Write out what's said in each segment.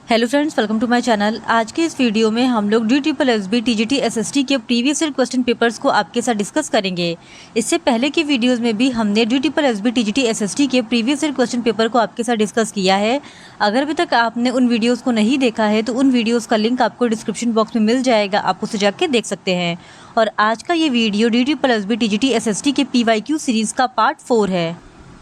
Hello friends, welcome to my channel. आज के इस वीडियो में हम लोग DSSB TGT SST के प्रीवियस ईयर क्वेश्चन पेपर्स को आपके साथ डिस्कस करेंगे। इससे पहले की वीडियोस में भी हमने DSSB TGT SST के प्रीवियस ईयर क्वेश्चन पेपर को आपके साथ डिस्कस किया है। अगर अभी तक आपने उन वीडियोज़ को नहीं देखा है तो उन वीडियोज़ का लिंक आपको डिस्क्रिप्शन बॉक्स में मिल जाएगा, आप उसे जाके देख सकते हैं। और आज का ये वीडियो DSSB TGT SST के PYQ सीरीज़ का पार्ट 4 है।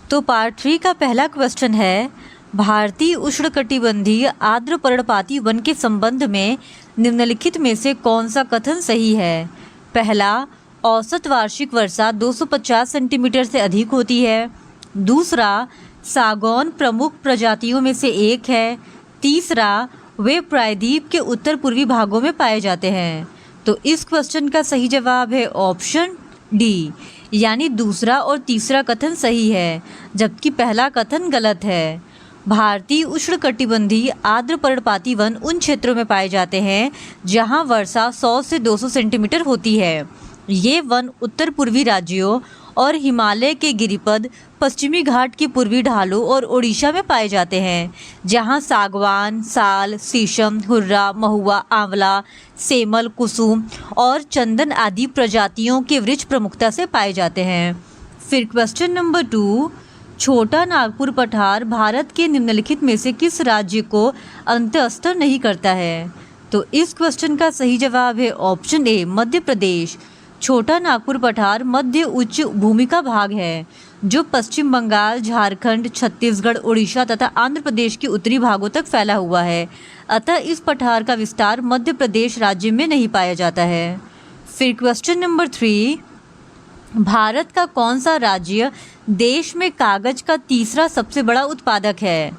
तो पार्ट 3 का पहला क्वेश्चन है, भारतीय उष्णकटिबंधीय आर्द्र पर्णपाती वन के संबंध में निम्नलिखित में से कौन सा कथन सही है? पहला, औसत वार्षिक वर्षा 250 सेंटीमीटर से अधिक होती है। दूसरा, सागौन प्रमुख प्रजातियों में से एक है। तीसरा, वे प्रायद्वीप के उत्तर पूर्वी भागों में पाए जाते हैं। तो इस क्वेश्चन का सही जवाब है ऑप्शन डी, यानी दूसरा और तीसरा कथन सही है, जबकि पहला कथन गलत है। भारतीय उष्णकटिबंधीय आर्द्र पर्णपाती वन उन क्षेत्रों में पाए जाते हैं जहां वर्षा 100 से 200 सेंटीमीटर होती है। ये वन उत्तर पूर्वी राज्यों और हिमालय के गिरिपद, पश्चिमी घाट की पूर्वी ढालों और ओडिशा में पाए जाते हैं, जहां सागवान, साल, शीशम, हुर्रा, महुआ, आंवला, सेमल, कुसुम और चंदन आदि प्रजातियों के वृक्ष प्रमुखता से पाए जाते हैं। फिर क्वेश्चन नंबर 2, छोटा नागपुर पठार भारत के निम्नलिखित में से किस राज्य को अंतःस्तर नहीं करता है? तो इस क्वेश्चन का सही जवाब है ऑप्शन ए, मध्य प्रदेश। छोटा नागपुर पठार मध्य उच्च भूमि का भाग है जो पश्चिम बंगाल, झारखंड, छत्तीसगढ़, उड़ीसा तथा आंध्र प्रदेश के उत्तरी भागों तक फैला हुआ है। अतः इस पठार का विस्तार मध्य प्रदेश राज्य में नहीं पाया जाता है। फिर क्वेश्चन नंबर 3, भारत का कौन सा राज्य देश में कागज का तीसरा सबसे बड़ा उत्पादक है?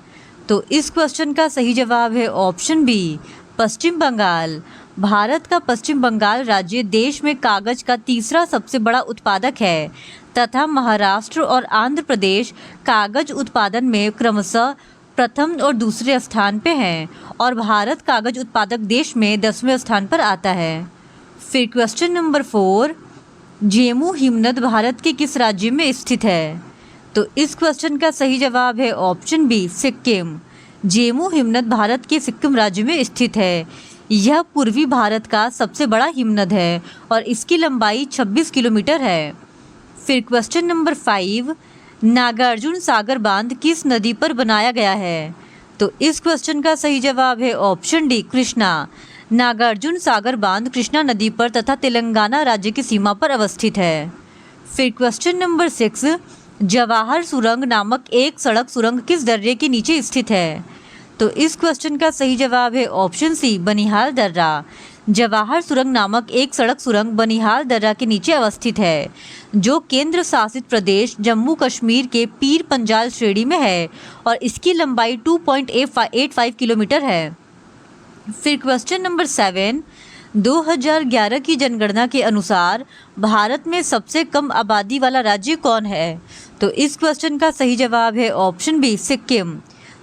तो इस क्वेश्चन का सही जवाब है ऑप्शन बी, पश्चिम बंगाल। भारत का पश्चिम बंगाल राज्य देश में कागज का तीसरा सबसे बड़ा उत्पादक है तथा महाराष्ट्र और आंध्र प्रदेश कागज उत्पादन में क्रमशः प्रथम और दूसरे स्थान पे हैं और भारत कागज उत्पादक देश में 10वें स्थान पर आता है। फिर क्वेश्चन नंबर 4, जेमू हिमनद भारत के किस राज्य में स्थित है? तो इस क्वेश्चन का सही जवाब है ऑप्शन बी, सिक्किम। जेमू हिमनद भारत के सिक्किम राज्य में स्थित है। यह पूर्वी भारत का सबसे बड़ा हिमनद है और इसकी लंबाई 26 किलोमीटर है। फिर क्वेश्चन नंबर 5, नागार्जुन सागर बांध किस नदी पर बनाया गया है? तो इस क्वेश्चन का सही जवाब है ऑप्शन डी, कृष्णा। नागार्जुन सागर बांध कृष्णा नदी पर तथा तेलंगाना राज्य की सीमा पर अवस्थित है। फिर क्वेश्चन नंबर 6, जवाहर सुरंग नामक एक सड़क सुरंग किस दर्रे के नीचे स्थित है? तो इस क्वेश्चन का सही जवाब है ऑप्शन सी, बनिहाल दर्रा। जवाहर सुरंग नामक एक सड़क सुरंग बनिहाल दर्रा के नीचे अवस्थित है, जो केंद्र शासित प्रदेश जम्मू कश्मीर के पीर पंजाल श्रेणी में है और इसकी लंबाई 2.85 किलोमीटर है। फिर क्वेश्चन नंबर 7, 2011 की जनगणना के अनुसार भारत में सबसे कम आबादी वाला राज्य कौन है? तो इस क्वेश्चन का सही जवाब है ऑप्शन बी, सिक्किम।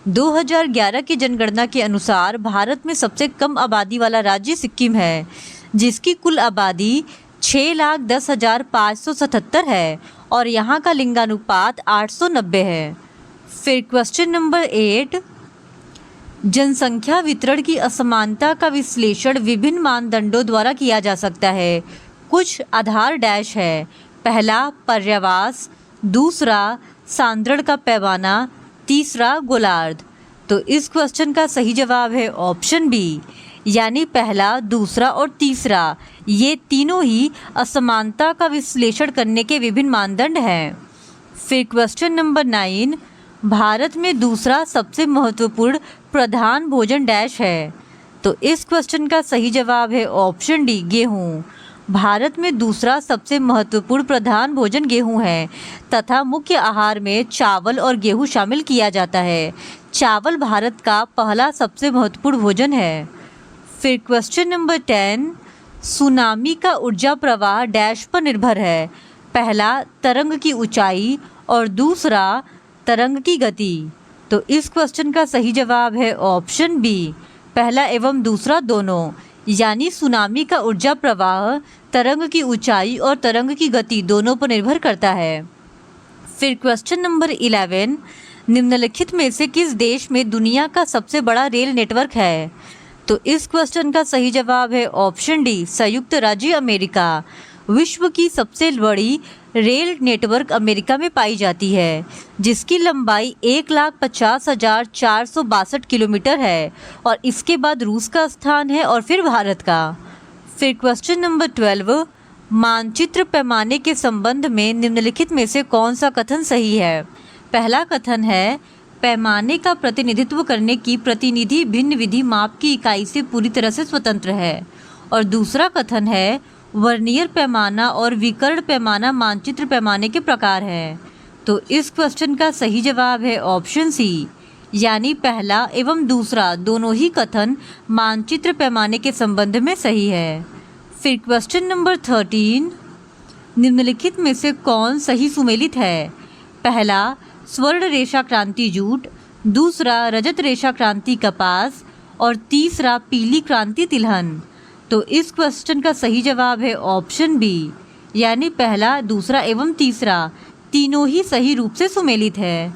2011 की जनगणना के अनुसार भारत में सबसे कम आबादी वाला राज्य सिक्किम है, जिसकी कुल आबादी 6,10,577 है और यहाँ का लिंगानुपात 890 है। फिर क्वेश्चन नंबर 8, जनसंख्या वितरण की असमानता का विश्लेषण विभिन्न मानदंडों द्वारा किया जा सकता है। कुछ आधार डैश है। पहला, पर्यावास। दूसरा, सांद्रण का पैमाना। तीसरा, गोलार्ध। तो इस क्वेश्चन का सही जवाब है ऑप्शन बी, यानी पहला, दूसरा और तीसरा ये तीनों ही असमानता का विश्लेषण करने के विभिन्न मानदंड हैं। फिर क्वेश्चन नंबर 9, भारत में दूसरा सबसे महत्वपूर्ण प्रधान भोजन डैश है। तो इस क्वेश्चन का सही जवाब है ऑप्शन डी, गेहूँ। भारत में दूसरा सबसे महत्वपूर्ण प्रधान भोजन गेहूँ है तथा मुख्य आहार में चावल और गेहूँ शामिल किया जाता है। चावल भारत का पहला सबसे महत्वपूर्ण भोजन है। फिर क्वेश्चन नंबर 10, सुनामी का ऊर्जा प्रवाह डैश पर निर्भर है। पहला, तरंग की ऊंचाई और दूसरा, तरंग की गति। तो इस क्वेश्चन का सही जवाब है ऑप्शन बी, पहला एवं दूसरा दोनों, यानी सुनामी का ऊर्जा प्रवाह तरंग की ऊंचाई और तरंग की गति दोनों पर निर्भर करता है। फिर क्वेश्चन नंबर 11, निम्नलिखित में से किस देश में दुनिया का सबसे बड़ा रेल नेटवर्क है? तो इस क्वेश्चन का सही जवाब है ऑप्शन डी, संयुक्त राज्य अमेरिका। विश्व की सबसे बड़ी रेल नेटवर्क अमेरिका में पाई जाती है, जिसकी लंबाई 1,50,462 किलोमीटर है और इसके बाद रूस का स्थान है और फिर भारत का। फिर क्वेश्चन नंबर 12, मानचित्र पैमाने के संबंध में निम्नलिखित में से कौन सा कथन सही है? पहला कथन है, पैमाने का प्रतिनिधित्व करने की प्रतिनिधि भिन्न विधि माप की इकाई से पूरी तरह से स्वतंत्र है। और दूसरा कथन है, वर्नियर पैमाना और विकर्ण पैमाना मानचित्र पैमाने के प्रकार हैं। तो इस क्वेश्चन का सही जवाब है ऑप्शन सी, यानी पहला एवं दूसरा दोनों ही कथन मानचित्र पैमाने के संबंध में सही है। फिर क्वेश्चन नंबर 13, निम्नलिखित में से कौन सही सुमेलित है? पहला, स्वर्ण रेशा क्रांति जूट, दूसरा रजत रेशा क्रांति कपास और तीसरा पीली क्रांति तिलहन। तो इस क्वेश्चन का सही जवाब है ऑप्शन बी, यानी पहला, दूसरा एवं तीसरा तीनों ही सही रूप से सुमेलित है।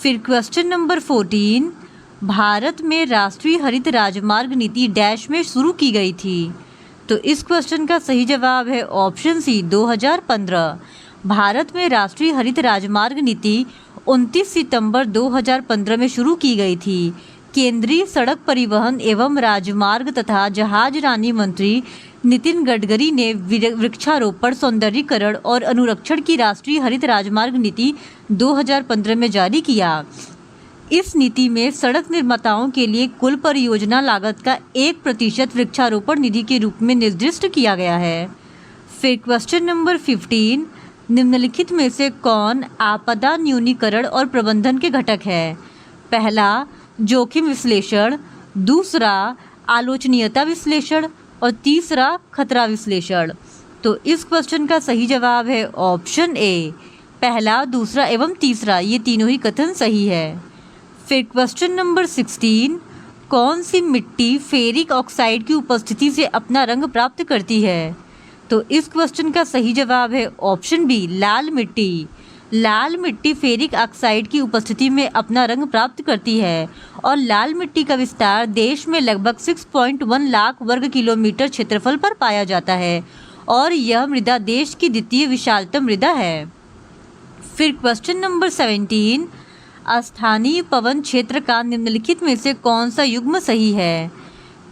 फिर क्वेश्चन नंबर 14, भारत में राष्ट्रीय हरित राजमार्ग नीति डैश में शुरू की गई थी। तो इस क्वेश्चन का सही जवाब है ऑप्शन सी, 2015। भारत में राष्ट्रीय हरित राजमार्ग नीति 29 सितंबर 2015 में शुरू की गई थी। केंद्रीय सड़क परिवहन एवं राजमार्ग तथा जहाजरानी मंत्री नितिन गडकरी ने वृक्षारोपण, सौंदर्यीकरण और अनुरक्षण की राष्ट्रीय हरित राजमार्ग नीति 2015 में जारी किया। इस नीति में सड़क निर्माताओं के लिए कुल परियोजना लागत का 1% वृक्षारोपण निधि के रूप में निर्दिष्ट किया गया है। फिर क्वेश्चन नंबर 15, निम्नलिखित में से कौन आपदा न्यूनीकरण और प्रबंधन के घटक है? पहला, जोखिम विश्लेषण, दूसरा आलोचनीयता विश्लेषण और तीसरा खतरा विश्लेषण। तो इस क्वेश्चन का सही जवाब है ऑप्शन ए, पहला, दूसरा एवं तीसरा ये तीनों ही कथन सही है। फिर क्वेश्चन नंबर 16, कौन सी मिट्टी फेरिक ऑक्साइड की उपस्थिति से अपना रंग प्राप्त करती है? तो इस क्वेश्चन का सही जवाब है ऑप्शन बी, लाल मिट्टी। लाल मिट्टी फेरिक ऑक्साइड की उपस्थिति में अपना रंग प्राप्त करती है और लाल मिट्टी का विस्तार देश में लगभग 6.1 लाख वर्ग किलोमीटर क्षेत्रफल पर पाया जाता है और यह मृदा देश की द्वितीय विशालतम मृदा है। फिर क्वेश्चन नंबर 17, स्थानीय पवन क्षेत्र का निम्नलिखित में से कौन सा युग्म सही है?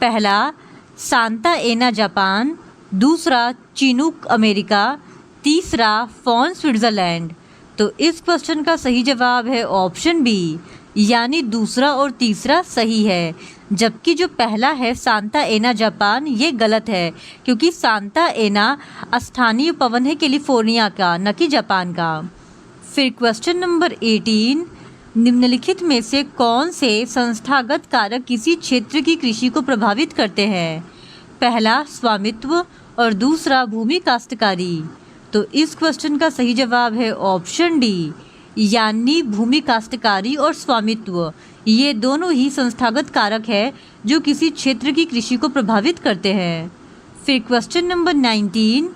पहला, सांता एना जापान, दूसरा चिनूक अमेरिका, तीसरा फॉन स्विट्जरलैंड। तो इस क्वेश्चन का सही जवाब है ऑप्शन बी, यानी दूसरा और तीसरा सही है, जबकि जो पहला है सांता एना जापान ये गलत है, क्योंकि सांता एना स्थानीय पवन है कैलिफोर्निया का, न कि जापान का। फिर क्वेश्चन नंबर 18, निम्नलिखित में से कौन से संस्थागत कारक किसी क्षेत्र की कृषि को प्रभावित करते हैं? पहला, स्वामित्व और दूसरा भूमि काश्तकारी। तो इस क्वेश्चन का सही जवाब है ऑप्शन डी, यानी भूमि काश्तकारी और स्वामित्व ये दोनों ही संस्थागत कारक है जो किसी क्षेत्र की कृषि को प्रभावित करते हैं। फिर क्वेश्चन नंबर 19,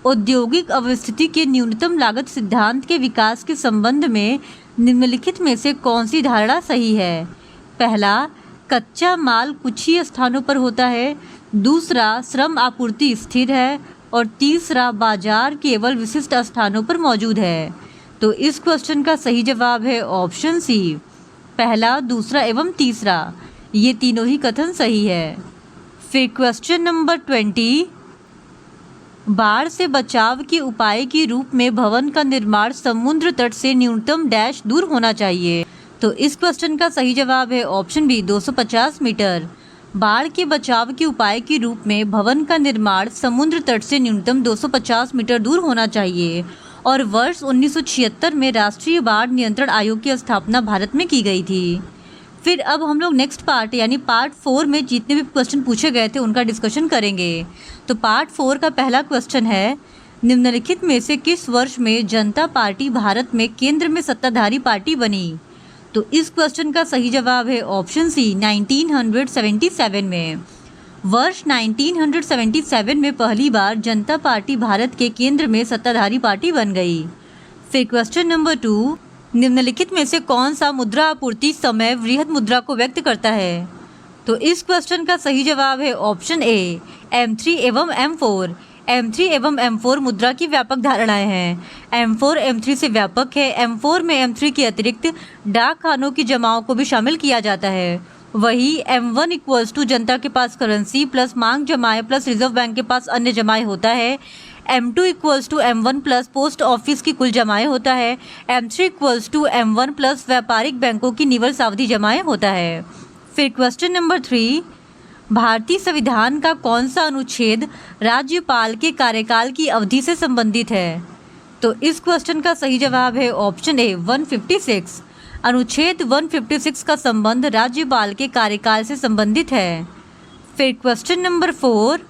औद्योगिक अवस्थिति के न्यूनतम लागत सिद्धांत के विकास के संबंध में निम्नलिखित में से कौन सी धारणा सही है? पहला, कच्चा माल कुछ ही स्थानों पर होता है, दूसरा श्रम आपूर्ति स्थिर है और तीसरा बाजार केवल विशिष्ट स्थानों पर मौजूद है। तो इस क्वेश्चन का सही जवाब है ऑप्शन सी, पहला, दूसरा एवं तीसरा ये तीनों ही कथन सही है। फिर क्वेश्चन नंबर 20, बाढ़ से बचाव के उपाय के रूप में भवन का निर्माण समुद्र तट से न्यूनतम डैश दूर होना चाहिए। तो इस क्वेश्चन का सही जवाब है ऑप्शन बी, 250 मीटर। बाढ़ के बचाव के उपाय के रूप में भवन का निर्माण समुद्र तट से न्यूनतम 250 मीटर दूर होना चाहिए और वर्ष 1976 में राष्ट्रीय बाढ़ नियंत्रण आयोग की स्थापना भारत में की गई थी। फिर अब हम लोग नेक्स्ट पार्ट यानी पार्ट 4 में जितने भी क्वेश्चन पूछे गए थे उनका डिस्कशन करेंगे। तो पार्ट 4 का पहला क्वेश्चन है, निम्नलिखित में से किस वर्ष में जनता पार्टी भारत में केंद्र में सत्ताधारी पार्टी बनी? तो इस क्वेश्चन का सही जवाब है ऑप्शन सी, 1977 में। वर्ष 1977 में पहली बार जनता पार्टी भारत के केंद्र में सत्ताधारी पार्टी बन गई। फिर क्वेश्चन नंबर 2, निम्नलिखित में से कौन सा मुद्रा आपूर्ति समय वृहद मुद्रा को व्यक्त करता है? तो इस क्वेश्चन का सही जवाब है ऑप्शन ए M3 एवं M4। M3 एवं M4 मुद्रा की व्यापक धारणाएं हैं। M4 M3 से व्यापक है। M4 में M3 के अतिरिक्त डाक खानों की जमाओं को भी शामिल किया जाता है। वही M1 इक्वल्स टू जनता के पास करेंसी प्लस मांग जमाएं प्लस रिजर्व बैंक के पास अन्य जमाएं होता है। M2 equals to M1 plus post office की कुल जमाएं होता है। M3 equals to M1 plus व्यापारिक बैंकों की निवल सावधि जमाएं होता है। फिर क्वेश्चन नंबर 3, भारतीय संविधान का कौन सा अनुच्छेद राज्यपाल के कार्यकाल की अवधि से संबंधित है? तो इस क्वेश्चन का सही जवाब है ऑप्शन ए 156। अनुच्छेद 156 का संबंध राज्यपाल के कार्यकाल से संबंधित है। फिर क्वेश्चन नंबर 4,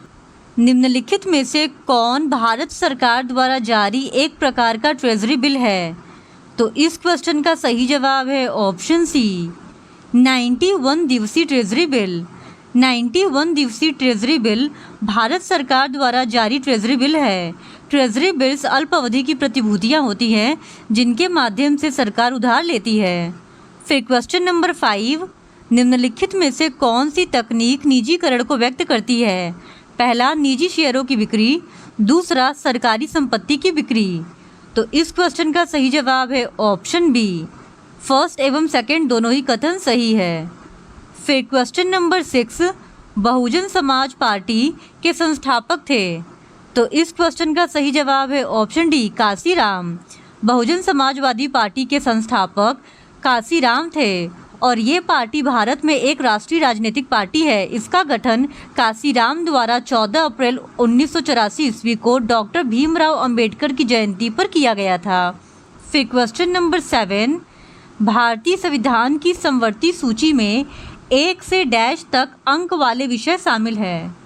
निम्नलिखित में से कौन भारत सरकार द्वारा जारी एक प्रकार का ट्रेजरी बिल है? तो इस क्वेश्चन का सही जवाब है ऑप्शन सी 91 दिवसीय ट्रेजरी बिल। 91 दिवसीय ट्रेजरी बिल भारत सरकार द्वारा जारी ट्रेजरी बिल है। ट्रेजरी बिल्स अल्प अवधि की प्रतिभूतियां होती हैं जिनके माध्यम से सरकार उधार लेती है। फिर क्वेश्चन नंबर 5, निम्नलिखित में से कौन सी तकनीक निजीकरण को व्यक्त करती है? पहला, निजी शेयरों की बिक्री, दूसरा सरकारी संपत्ति की बिक्री। तो इस क्वेश्चन का सही जवाब है ऑप्शन बी, फर्स्ट एवं सेकंड दोनों ही कथन सही है। फिर question number 6, Bahujan Samaj party के संस्थापक थे। तो इस क्वेश्चन का सही जवाब है option D, Kashiram. Bahujan Samajwadi party के संस्थापक काशीराम थे और ये पार्टी भारत में एक राष्ट्रीय राजनीतिक पार्टी है। इसका गठन काशीराम द्वारा 14 अप्रैल 1984 ईस्वी को डॉक्टर भीमराव अंबेडकर की जयंती पर किया गया था। फिर क्वेश्चन नंबर 7, भारतीय संविधान की समवर्ती सूची में 1 से डैश तक अंक वाले विषय शामिल हैं।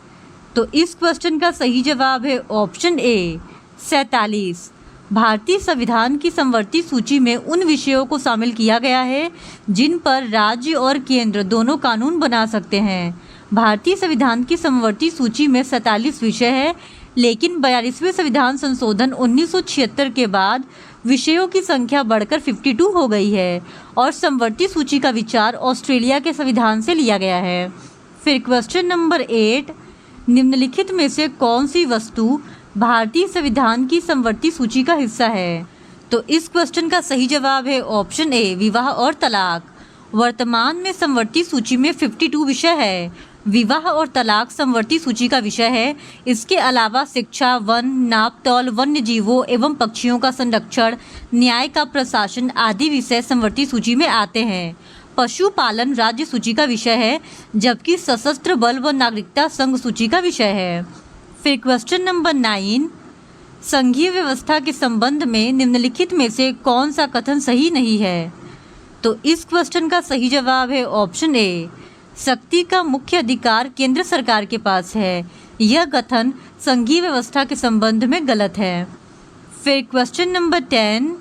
तो इस क्वेश्चन का सही जवाब है ऑप्शन ए 47। भारतीय संविधान की समवर्ती सूची में उन विषयों को शामिल किया गया है जिन पर राज्य और केंद्र दोनों कानून बना सकते हैं। भारतीय संविधान की समवर्ती सूची में 47 विषय है, लेकिन 42वें संविधान संशोधन 1976 के बाद विषयों की संख्या बढ़कर 52 हो गई है और समवर्ती सूची का विचार ऑस्ट्रेलिया के संविधान से लिया गया है। फिर क्वेश्चन नंबर 8, निम्नलिखित में से कौन सी वस्तु भारतीय संविधान की समवर्ती सूची का हिस्सा है? तो इस क्वेश्चन का सही जवाब है ऑप्शन ए, विवाह और तलाक। वर्तमान में समवर्ती सूची में 52 विषय है। विवाह और तलाक समवर्ती सूची का विषय है। इसके अलावा शिक्षा, वन, नापतौल, वन्य जीवों एवं पक्षियों का संरक्षण, न्याय का प्रशासन आदि विषय समवर्ती सूची में आते हैं। पशुपालन राज्य सूची का विषय है, जबकि सशस्त्र बल व नागरिकता संघ सूची का विषय है। फिर क्वेश्चन नंबर 9, संघीय व्यवस्था के संबंध में निम्नलिखित में से कौन सा कथन सही नहीं है? तो इस क्वेश्चन का सही जवाब है ऑप्शन ए, शक्ति का मुख्य अधिकार केंद्र सरकार के पास है। यह कथन संघीय व्यवस्था के संबंध में गलत है। फिर क्वेश्चन नंबर 10,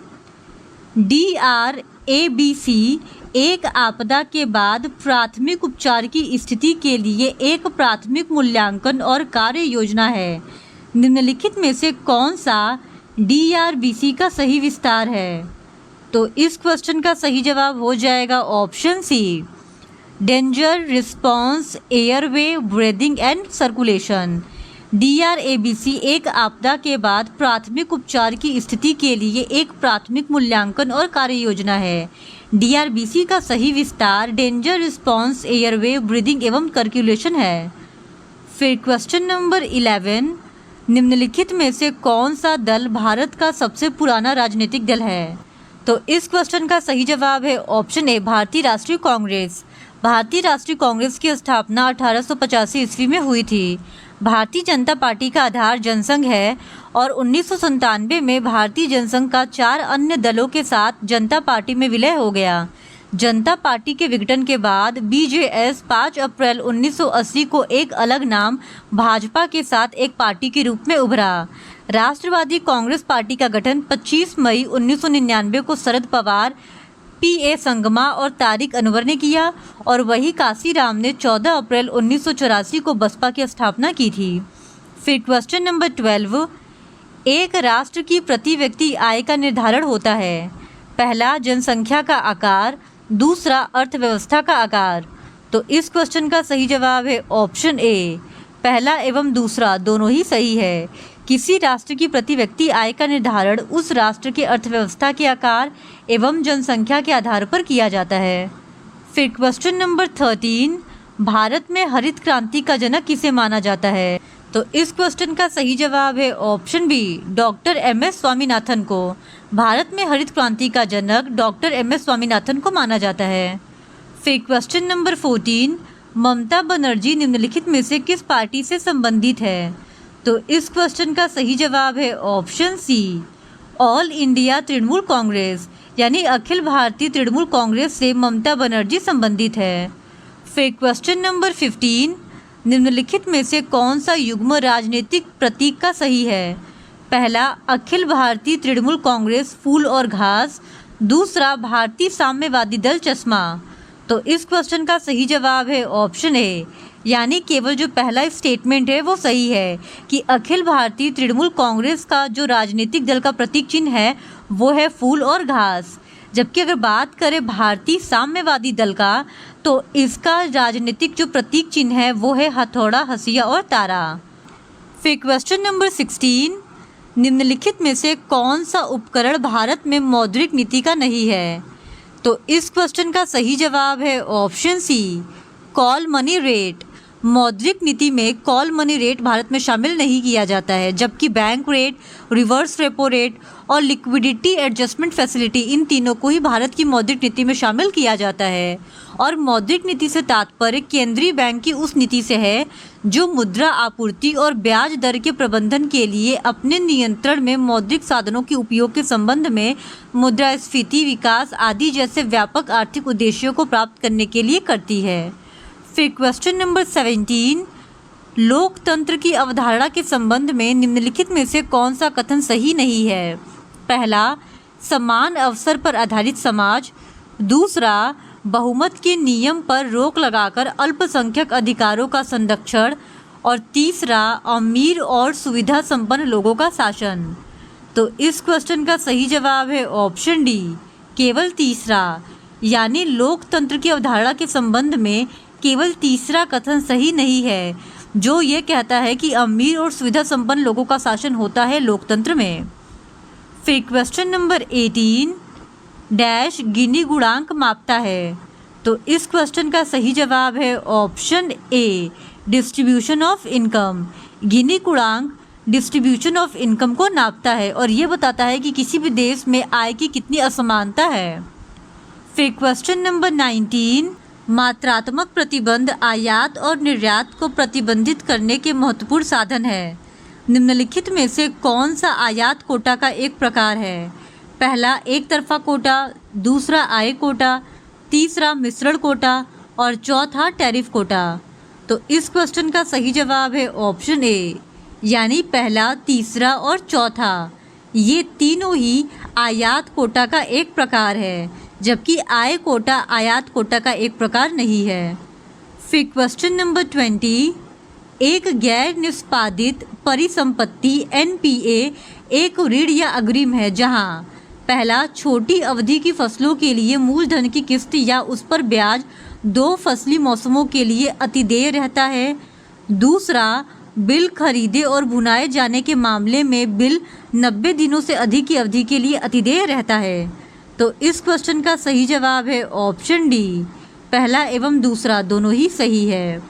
DRABC एक आपदा के बाद प्राथमिक उपचार की स्थिति के लिए एक प्राथमिक मूल्यांकन और कार्य योजना है। निम्नलिखित में से कौन सा DRBC का सही विस्तार है? तो इस क्वेश्चन का सही जवाब हो जाएगा option C, danger response airway breathing and circulation. DRABC एक आपदा के बाद प्राथमिक उपचार की स्थिति के लिए एक प्राथमिक मूल्यांकन और कार्य योजना है। DRBC का सही विस्तार डेंजर रिस्पॉन्स एयरवे ब्रीदिंग एवं सर्कुलेशन है। फिर क्वेश्चन नंबर 11, निम्नलिखित में से कौन सा दल भारत का सबसे पुराना राजनीतिक दल है? तो इस क्वेश्चन का सही जवाब है ऑप्शन ए, भारतीय राष्ट्रीय कांग्रेस। भारतीय राष्ट्रीय कांग्रेस की स्थापना 1885 ईस्वी में हुई थी। भारतीय जनता पार्टी का आधार जनसंघ है और 1997 में भारतीय जनसंघ का 4 अन्य दलों के साथ जनता पार्टी में विलय हो गया। जनता पार्टी के विघटन के बाद BJS 5 अप्रैल 1980 को एक अलग नाम भाजपा के साथ एक पार्टी के रूप में उभरा। राष्ट्रवादी कांग्रेस पार्टी का गठन 25 मई 1999 को शरद पवार, PA संगमा और तारिक अनवर ने किया और वही काशीराम ने 14 अप्रैल 1984 को बसपा की स्थापना की थी। फिर क्वेश्चन नंबर 12, एक राष्ट्र की प्रति व्यक्ति आय का निर्धारण होता है। पहला जनसंख्या का आकार, दूसरा अर्थव्यवस्था का आकार। तो इस क्वेश्चन का सही जवाब है ऑप्शन ए, पहला एवं दूसरा दोनों ही सही है। किसी राष्ट्र की प्रति व्यक्ति आय का निर्धारण उस राष्ट्र के अर्थव्यवस्था के आकार एवं जनसंख्या के आधार पर किया जाता है। फिर क्वेश्चन नंबर 13, भारत में हरित क्रांति का जनक किसे माना जाता है? तो इस क्वेश्चन का सही जवाब है option B, doctor M S. Swaminathan को। भारत में हरित क्रांति का जनक डॉक्टर एम.एस. स्वामीनाथन को माना जाता है। फिर क्वेश्चन नंबर 14, ममता बनर्जी निम्नलिखित में से किस पार्टी से संबंधित है? तो इस क्वेश्चन का सही जवाब है option C, all India Trinamool Congress, यानी अखिल भारतीय तृणमूल कांग्रेस से ममता बनर्जी संबंधित है। फिर क्वेश्चन नंबर 15, निम्नलिखित में से कौन सा युग्म राजनीतिक प्रतीक का सही है? पहला अखिल भारतीय तृणमूल कांग्रेस फूल और घास, दूसरा भारतीय साम्यवादी दल चश्मा। तो इस क्वेश्चन का सही जवाब है ऑप्शन ए, यानी केवल जो पहला स्टेटमेंट है वो सही है कि अखिल भारतीय तृणमूल कांग्रेस का जो राजनीतिक दल का प्रतीक चिन्ह है वो है फूल और घास। जबकि अगर बात करें भारतीय साम्यवादी दल का, तो इसका राजनीतिक जो प्रतीक चिन्ह है वो है हथौड़ा, हंसिया और तारा। फिर क्वेश्चन नंबर 16, निम्नलिखित में से कौन सा उपकरण भारत में मौद्रिक नीति का नहीं है? तो इस क्वेश्चन का सही जवाब है option C, call money rate. मौद्रिक नीति में कॉल मनी रेट भारत में शामिल नहीं किया जाता है, जबकि bank rate, reverse repo rate और लिक्विडिटी एडजस्टमेंट फैसिलिटी, इन तीनों को ही भारत की मौद्रिक नीति में शामिल किया जाता है। और मौद्रिक नीति से तात्पर्य केंद्रीय बैंक की उस नीति से है जो मुद्रा आपूर्ति और ब्याज दर के प्रबंधन के लिए अपने नियंत्रण में मौद्रिक साधनों के उपयोग के संबंध में मुद्रास्फीति, विकास आदि जैसे व्यापक आर्थिक उद्देश्यों को प्राप्त करने के लिए करती है। फिर क्वेश्चन नंबर 17, लोकतंत्र की अवधारणा के संबंध में निम्नलिखित में से कौन सा कथन सही नहीं है? पहला समान अवसर पर आधारित समाज, दूसरा बहुमत के नियम पर रोक लगाकर अल्पसंख्यक अधिकारों का संरक्षण और तीसरा अमीर और सुविधा संपन्न लोगों का शासन। तो इस क्वेश्चन का सही जवाब है ऑप्शन डी, केवल तीसरा, यानी लोकतंत्र की अवधारणा के संबंध में केवल तीसरा कथन सही नहीं है जो ये कहता है कि अमीर और सुविधा संपन्न लोगों का शासन होता है लोकतंत्र में। फिर क्वेश्चन नंबर 18, डैश गिनी गुणांक मापता है? तो इस क्वेश्चन का सही जवाब है option A, distribution of income. Gini गुणांक डिस्ट्रीब्यूशन ऑफ इनकम को नापता है और ये बताता है कि किसी भी देश में आय की कितनी असमानता है। फिर क्वेश्चन नंबर 19, मात्रात्मक प्रतिबंध आयात और निर्यात को प्रतिबंधित करने के महत्वपूर्ण साधन है। निम्नलिखित में से कौन सा आयात कोटा का एक प्रकार है? पहला एक तरफा कोटा, दूसरा आय कोटा, तीसरा मिश्रण कोटा और चौथा टैरिफ कोटा। तो इस क्वेश्चन का सही जवाब है ऑप्शन ए, यानी पहला, तीसरा और चौथा, ये तीनों ही आयात कोटा का एक प्रकार है, जबकि आय कोटा आयात कोटा का एक प्रकार नहीं है। फिर क्वेश्चन नंबर 20, एक गैर निष्पादित परिसंपत्ति एनपीए एक ऋण या अग्रिम है जहां पहला छोटी अवधि की फसलों के लिए मूलधन की किस्त या उस पर ब्याज 2 फसली मौसमों के लिए अतिदेय रहता है, दूसरा बिल खरीदे और भुनाए जाने के मामले में बिल 90 दिनों से अधिक की अवधि के लिए अतिदेय रहता है। तो इस क्वेश्चन का सही जवाब है ऑप्शन डी, पहला एवं दूसरा दोनों ही सही है।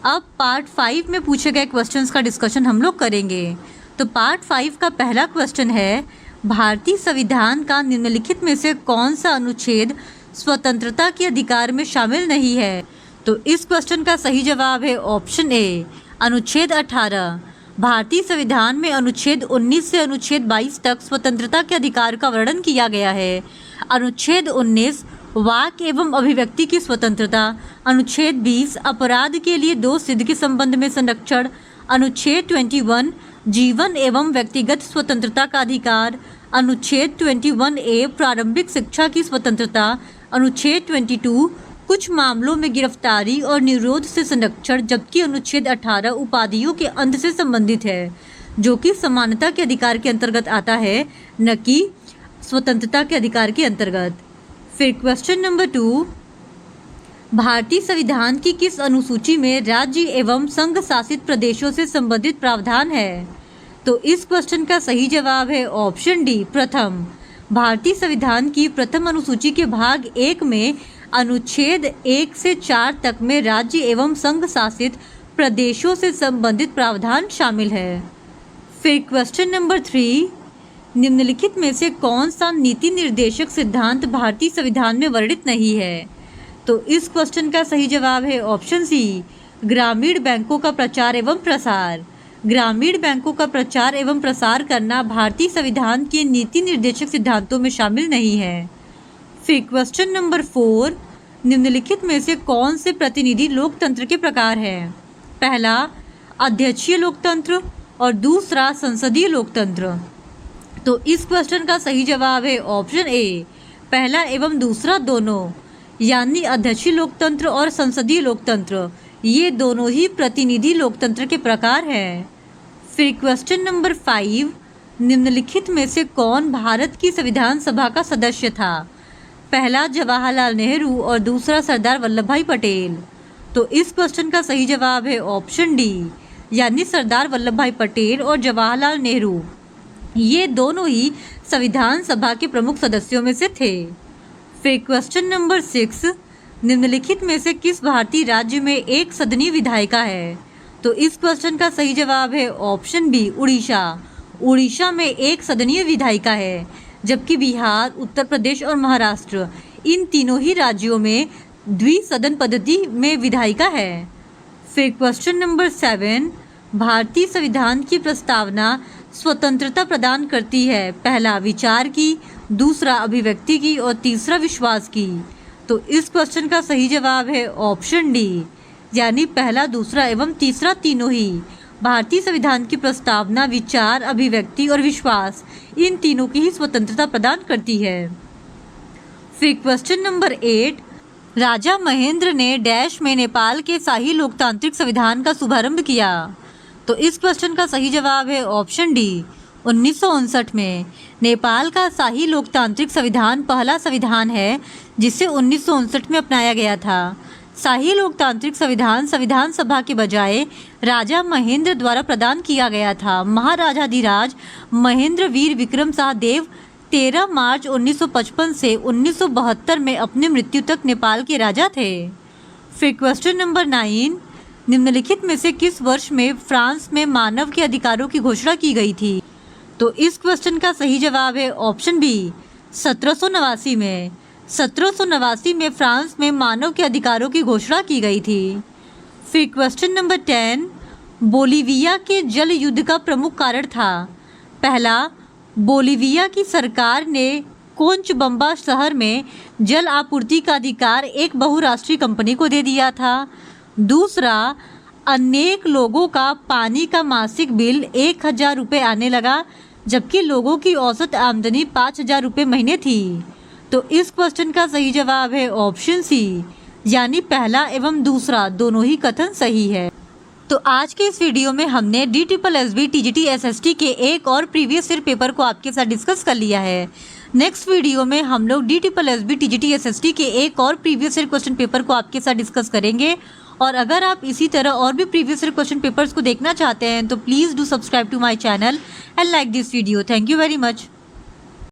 अब पार्ट 5 में पूछे गए क्वेश्चंस का डिस्कशन हम लोग करेंगे। तो पार्ट 5 का पहला क्वेश्चन है, भारतीय संविधान का निम्नलिखित में से कौन सा अनुच्छेद स्वतंत्रता के अधिकार में शामिल नहीं है? तो इस क्वेश्चन का सही जवाब है ऑप्शन ए, अनुच्छेद 18। भारतीय संविधान में अनुच्छेद 19 से अनुच्छेद 22 तक स्वतंत्रता के अधिकार का वर्णन किया गया है। अनुच्छेद 19 वाक एवं अभिव्यक्ति की स्वतंत्रता, अनुच्छेद 20 अपराध के लिए दोष सिद्ध के संबंध में संरक्षण, अनुच्छेद 21 जीवन एवं व्यक्तिगत स्वतंत्रता का अधिकार, अनुच्छेद 21A प्रारंभिक शिक्षा की स्वतंत्रता, अनुच्छेद 22 कुछ मामलों में गिरफ्तारी और निरोध से संरक्षण, जबकि अनुच्छेद 18 उपाधियों के अंत से संबंधित है, जो कि समानता के अधिकार के अंतर्गत आता है, न कि स्वतंत्रता के अधिकार के अंतर्गत। फिर क्वेश्चन नंबर 2, भारतीय संविधान की किस अनुसूची में राज्य एवं संघ शासित प्रदेशों से संबंधित प्रावधान है? तो इस क्वेश्चन का सही जवाब है ऑप्शन डी, प्रथम। भारतीय संविधान की प्रथम अनुसूची के भाग 1 में अनुच्छेद 1 से 4 तक में राज्य एवं संघ शासित प्रदेशों से संबंधित प्रावधान शामिल है। फिर क्वेश्चन नंबर 3, निम्नलिखित में से कौन सा नीति निर्देशक सिद्धांत भारतीय संविधान में वर्णित नहीं है? तो इस क्वेश्चन का सही जवाब है ऑप्शन सी, ग्रामीण बैंकों का प्रचार एवं प्रसार। ग्रामीण बैंकों का प्रचार एवं प्रसार करना भारतीय संविधान के नीति निर्देशक सिद्धांतों में शामिल नहीं है। फिर क्वेश्चन नंबर 4, निम्नलिखित में से कौन से प्रतिनिधि लोकतंत्र के प्रकार हैं? पहला अध्यक्षीय लोकतंत्र और दूसरा संसदीय लोकतंत्र। तो इस क्वेश्चन का सही जवाब है ऑप्शन ए, पहला एवं दूसरा दोनों, यानी अध्यक्षीय लोकतंत्र और संसदीय लोकतंत्र, ये दोनों ही प्रतिनिधि लोकतंत्र के प्रकार हैं। फिर क्वेश्चन नंबर 5, निम्नलिखित में से कौन भारत की संविधान सभा का सदस्य था? पहला जवाहरलाल नेहरू और दूसरा सरदार वल्लभ भाई पटेल। तो इस क्वेश्चन का सही जवाब है ऑप्शन डी, यानी सरदार वल्लभ भाई पटेल और जवाहरलाल नेहरू, ये दोनों ही संविधान सभा के प्रमुख सदस्यों में से थे। फिर क्वेश्चन नंबर 6, निम्नलिखित में से किस भारतीय राज्य में एक सदनीय विधायिका है? तो इस क्वेश्चन का सही जवाब है ऑप्शन बी, उड़ीसा। उड़ीसा में एक सदनीय विधायिका है, जबकि बिहार, उत्तर प्रदेश और महाराष्ट्र, इन तीनों ही राज्यों में द्विसदन पद्धति में विधायिका है। फिर क्वेश्चन नंबर 7, भारतीय संविधान की प्रस्तावना स्वतंत्रता प्रदान करती है, पहला विचार की, दूसरा अभिव्यक्ति की और तीसरा विश्वास की। तो इस क्वेश्चन का सही जवाब है ऑप्शन डी, यानी पहला, दूसरा एवं तीसरा तीनों ही। भारतीय संविधान की प्रस्तावना विचार, अभिव्यक्ति और विश्वास, इन तीनों की ही स्वतंत्रता प्रदान करती है। फिर क्वेश्चन नंबर 8, राजा महेंद्र ने डैश में नेपाल के शाही लोकतांत्रिक संविधान का शुभारंभ किया। तो इस क्वेश्चन का सही जवाब है ऑप्शन डी, 1959 में। नेपाल का शाही लोकतांत्रिक संविधान पहला संविधान है जिसे 1959 में अपनाया गया था। शाही लोकतांत्रिक संविधान संविधान सभा के बजाय राजा महेंद्र द्वारा प्रदान किया गया था। महाराजाधिराज महेंद्र वीर विक्रम शाह देव 13 मार्च 1955 से 1972 में अपनी मृत्यु तक नेपाल के राजा थे। फिर क्वेश्चन नंबर 9, निम्नलिखित में से किस वर्ष में फ्रांस में मानव के अधिकारों की घोषणा की गई थी? तो इस क्वेश्चन का सही जवाब है ऑप्शन बी, 1789 में। 1789 में फ्रांस में मानव के अधिकारों की घोषणा की गई थी। फिर क्वेश्चन नंबर 10, बोलीविया के जल युद्ध का प्रमुख कारण था। पहला, बोलीविया की सरकार ने कोंचबम्बा शहर में जल आपूर्ति का अधिकार एक बहुराष्ट्रीय कंपनी को दे दिया था। दूसरा, अनेक लोगों का पानी का मासिक बिल 1000 रुपये आने लगा, जबकि लोगों की औसत आमदनी 5000 रुपये महीने थी। तो इस क्वेश्चन का सही जवाब है ऑप्शन सी, यानी पहला एवं दूसरा दोनों ही कथन सही है। तो आज के इस वीडियो में हमने DSSB TGT SST के एक और प्रीवियस ईयर पेपर को आपके साथ डिस्कस कर लिया है। नेक्स्ट वीडियो में हम लोग DSSB TGT SST के एक और प्रीवियस ईयर क्वेश्चन पेपर को आपके साथ डिस्कस करेंगे। और अगर आप इसी तरह और भी प्रीवियस ईयर क्वेश्चन पेपर्स को देखना चाहते हैं तो please do subscribe to my channel and like this video. Thank you very much.